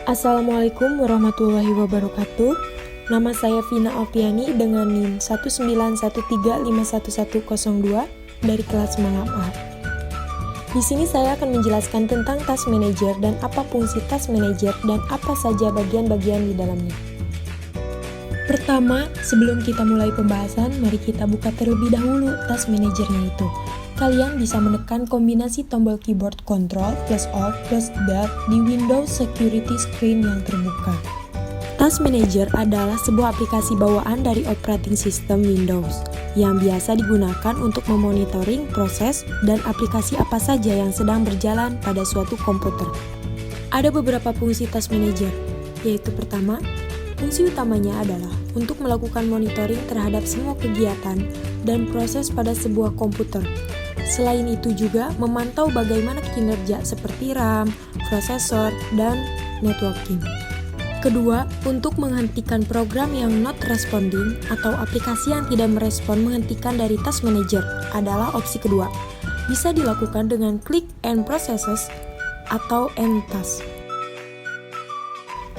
Assalamualaikum warahmatullahi wabarakatuh. Nama saya Vina Alfiani dengan NIM 191351102 dari kelas 9A. Di sini saya akan menjelaskan tentang Task Manager dan apa fungsi Task Manager dan apa saja bagian-bagian di dalamnya. Pertama, sebelum kita mulai pembahasan, mari kita buka terlebih dahulu Task Manager-nya itu. Kalian bisa menekan kombinasi tombol keyboard Ctrl plus Alt plus Delete di Windows Security Screen yang terbuka. Task Manager adalah sebuah aplikasi bawaan dari operating system Windows yang biasa digunakan untuk memonitoring proses dan aplikasi apa saja yang sedang berjalan pada suatu komputer. Ada beberapa fungsi Task Manager, yaitu pertama, fungsi utamanya adalah untuk melakukan monitoring terhadap semua kegiatan dan proses pada sebuah komputer. Selain itu juga memantau bagaimana kinerja seperti RAM, prosesor, dan networking. Kedua, untuk menghentikan program yang not responding atau aplikasi yang tidak merespon menghentikan dari Task Manager adalah opsi kedua. Bisa dilakukan dengan klik End Processes atau End Task.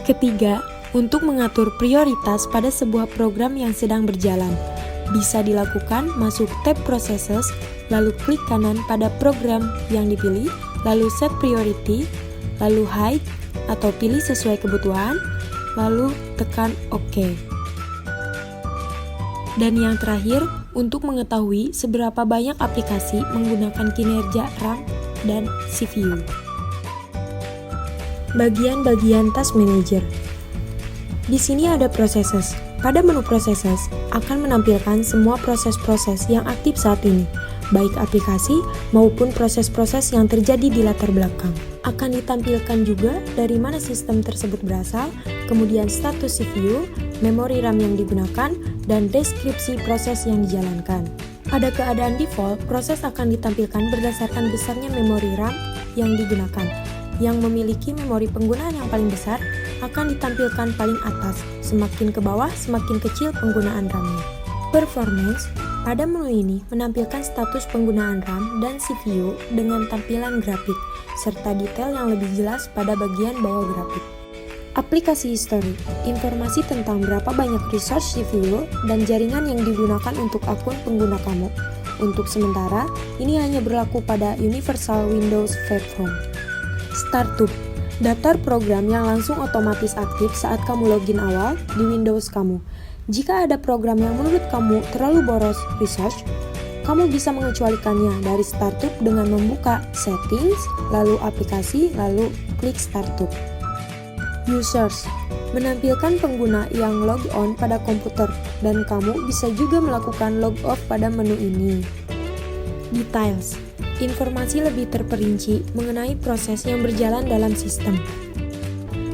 Ketiga, untuk mengatur prioritas pada sebuah program yang sedang berjalan. Bisa dilakukan masuk tab Processes, lalu klik kanan pada program yang dipilih, lalu set priority, lalu hide atau pilih sesuai kebutuhan, lalu tekan OK. Dan yang terakhir, untuk mengetahui seberapa banyak aplikasi menggunakan kinerja RAM dan CPU. Bagian-bagian Task Manager. Di sini ada Processes. Pada menu Processes akan menampilkan semua proses-proses yang aktif saat ini, baik aplikasi maupun proses-proses yang terjadi di latar belakang. Akan ditampilkan juga dari mana sistem tersebut berasal, kemudian status CPU, memori RAM yang digunakan, dan deskripsi proses yang dijalankan. Pada keadaan default, proses akan ditampilkan berdasarkan besarnya memori RAM yang digunakan. Yang memiliki memori penggunaan yang paling besar akan ditampilkan paling atas, semakin ke bawah semakin kecil penggunaan RAM-nya. Performance, pada menu ini menampilkan status penggunaan RAM dan CPU dengan tampilan grafik, serta detail yang lebih jelas pada bagian bawah grafik. Aplikasi history, informasi tentang berapa banyak resource CPU dan jaringan yang digunakan untuk akun pengguna kamu. Untuk sementara, ini hanya berlaku pada Universal Windows Platform. Startup, daftar program yang langsung otomatis aktif saat kamu login awal di Windows kamu. Jika ada program yang menurut kamu terlalu boros resource, kamu bisa mengecualikannya dari Startup dengan membuka Settings, lalu Aplikasi, lalu klik Startup. Users, menampilkan pengguna yang log on pada komputer, dan kamu bisa juga melakukan log off pada menu ini. Details, informasi lebih terperinci mengenai proses yang berjalan dalam sistem.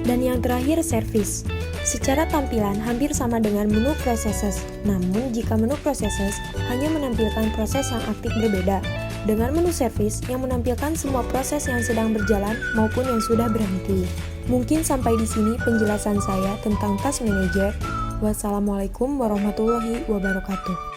Dan yang terakhir, service. Secara tampilan hampir sama dengan menu processes, namun jika menu processes hanya menampilkan proses yang aktif berbeda, dengan menu service yang menampilkan semua proses yang sedang berjalan maupun yang sudah berhenti. Mungkin sampai di sini penjelasan saya tentang Task Manager. Wassalamualaikum warahmatullahi wabarakatuh.